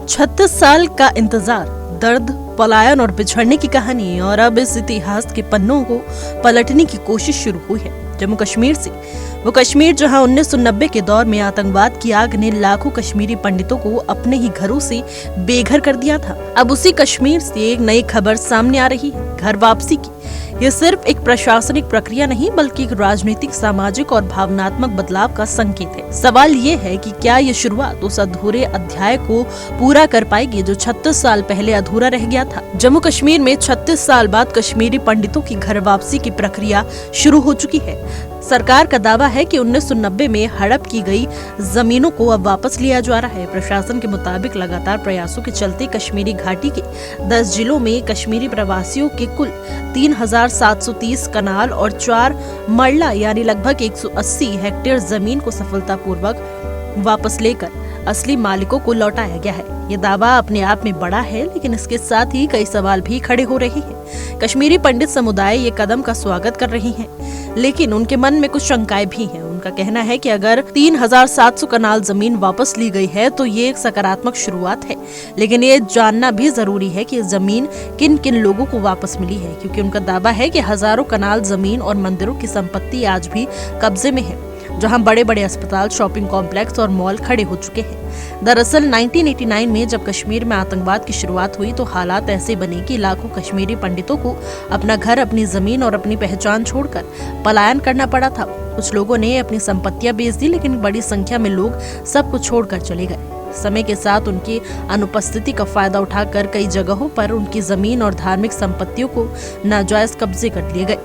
36 साल का इंतजार, दर्द, पलायन और बिछड़ने की कहानी, और अब इस इतिहास के पन्नों को पलटने की कोशिश शुरू हुई है जम्मू कश्मीर से। वो कश्मीर जहां 1990 के दौर में आतंकवाद की आग ने लाखों कश्मीरी पंडितों को अपने ही घरों से बेघर कर दिया था। अब उसी कश्मीर से एक नई खबर सामने आ रही है, घर वापसी की। ये सिर्फ एक प्रशासनिक प्रक्रिया नहीं बल्कि एक राजनीतिक, सामाजिक और भावनात्मक बदलाव का संकेत है। सवाल ये है कि क्या ये शुरुआत उस अधूरे अध्याय को पूरा कर पाएगी जो 36 साल पहले अधूरा रह गया था। जम्मू कश्मीर में 36 साल बाद कश्मीरी पंडितों की घर वापसी की प्रक्रिया शुरू हो चुकी है। सरकार का दावा है कि 1990 में हड़प की गई जमीनों को अब वापस लिया जा रहा है। प्रशासन के मुताबिक लगातार प्रयासों के चलते कश्मीरी घाटी के 10 जिलों में कश्मीरी प्रवासियों के कुल 3,730 कनाल और 4 मरला यानी लगभग 180 हेक्टेयर जमीन को सफलतापूर्वक वापस लेकर असली मालिकों को लौटाया गया है। ये दावा अपने आप में बड़ा है, लेकिन इसके साथ ही कई सवाल भी खड़े हो रहे हैं। कश्मीरी पंडित समुदाय ये कदम का स्वागत कर रही हैं, लेकिन उनके मन में कुछ शंकाएं भी हैं। उनका कहना है कि अगर 3,700 कनाल जमीन वापस ली गई है तो ये एक सकारात्मक शुरुआत है, लेकिन ये जानना भी जरूरी है कि ये जमीन किन किन लोगों को वापस मिली है, क्योंकि उनका दावा है कि हजारों कनाल जमीन और मंदिरों की संपत्ति आज भी कब्जे में है, जहां बड़े बड़े अस्पताल, शॉपिंग कॉम्प्लेक्स और मॉल खड़े हो चुके हैं। दरअसल 1989 में जब कश्मीर में आतंकवाद की शुरुआत हुई तो हालात ऐसे बने कि लाखों कश्मीरी पंडितों को अपना घर, अपनी जमीन और अपनी पहचान छोड़कर पलायन करना पड़ा था। कुछ लोगों ने अपनी संपत्तियां बेच दी, लेकिन बड़ी संख्या में लोग सब कुछ छोड़कर चले गए। समय के साथ उनकी अनुपस्थिति का फायदा उठाकर कई जगहों पर उनकी जमीन और धार्मिक संपत्तियों को नाजायज कब्जे कर लिए गए।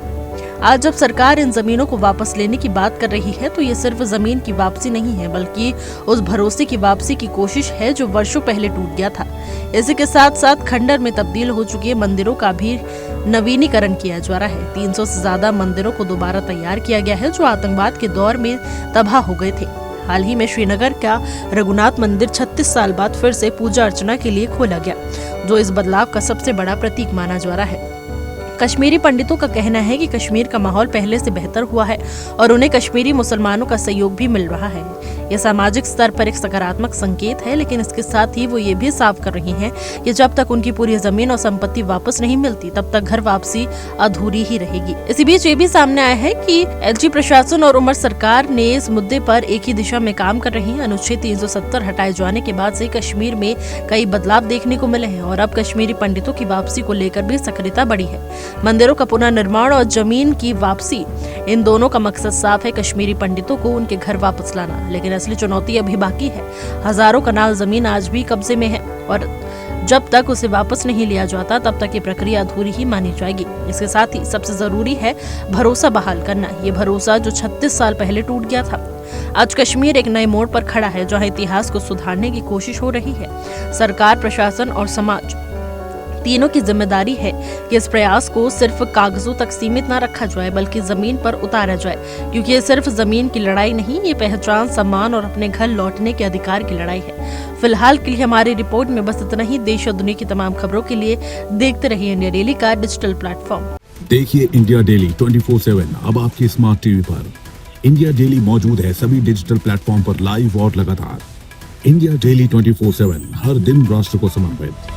आज जब सरकार इन जमीनों को वापस लेने की बात कर रही है तो ये सिर्फ जमीन की वापसी नहीं है, बल्कि उस भरोसे की वापसी की कोशिश है जो वर्षों पहले टूट गया था। इसी के साथ साथ खंडर में तब्दील हो चुके मंदिरों का भी नवीनीकरण किया जा रहा है। 300 से ज्यादा मंदिरों को दोबारा तैयार किया गया है जो आतंकवाद के दौर में तबाह हो गए थे। हाल ही में श्रीनगर का रघुनाथ मंदिर 36 साल बाद फिर से पूजा अर्चना के लिए खोला गया, जो इस बदलाव का सबसे बड़ा प्रतीक माना जा रहा है। कश्मीरी पंडितों का कहना है कि कश्मीर का माहौल पहले से बेहतर हुआ है और उन्हें कश्मीरी मुसलमानों का सहयोग भी मिल रहा है। यह सामाजिक स्तर पर एक सकारात्मक संकेत है, लेकिन इसके साथ ही वो ये भी साफ कर रही हैं कि जब तक उनकी पूरी जमीन और संपत्ति वापस नहीं मिलती तब तक घर वापसी अधूरी ही रहेगी। इसी बीच ये भी सामने आया है कि एलजी प्रशासन और उमर सरकार ने इस मुद्दे पर एक ही दिशा में काम कर रही है। अनुच्छेद 370 हटाए जाने के बाद से कश्मीर में कई बदलाव देखने को मिले हैं और अब कश्मीरी पंडितों की वापसी को लेकर भी सक्रियता बढ़ी है। मंदिरों का पुनर्निर्माण और जमीन की वापसी, इन दोनों का मकसद साफ है, कश्मीरी पंडितों को उनके घर वापस लाना। लेकिन असली चुनौती अभी बाकी है। हजारों कनाल जमीन आज भी कब्जे में है और जब तक उसे वापस नहीं लिया जाता तब तक ये प्रक्रिया अधूरी ही मानी जाएगी। इसके साथ ही सबसे जरूरी है भरोसा बहाल करना। ये भरोसा जो 36 साल पहले टूट गया था। आज कश्मीर एक नए मोड़ पर खड़ा है जहां इतिहास को सुधारने की कोशिश हो रही है। सरकार, प्रशासन और समाज तीनों की जिम्मेदारी है कि इस प्रयास को सिर्फ कागजों तक सीमित न रखा जाए बल्कि जमीन पर उतारा जाए, क्योंकि ये सिर्फ जमीन की लड़ाई नहीं, ये पहचान, सम्मान और अपने घर लौटने के अधिकार की लड़ाई है। फिलहाल के लिए हमारी रिपोर्ट में बस इतना ही। देश और दुनिया की तमाम खबरों के लिए देखते रहिए इंडिया डेली का डिजिटल प्लेटफॉर्म। देखिए इंडिया डेली 24/7 अब आपकी स्मार्ट टीवी पर। इंडिया डेली मौजूद है सभी डिजिटल प्लेटफॉर्म पर लाइव और लगातार। इंडिया डेली 24/7 हर दिन राष्ट्र को समर्पित।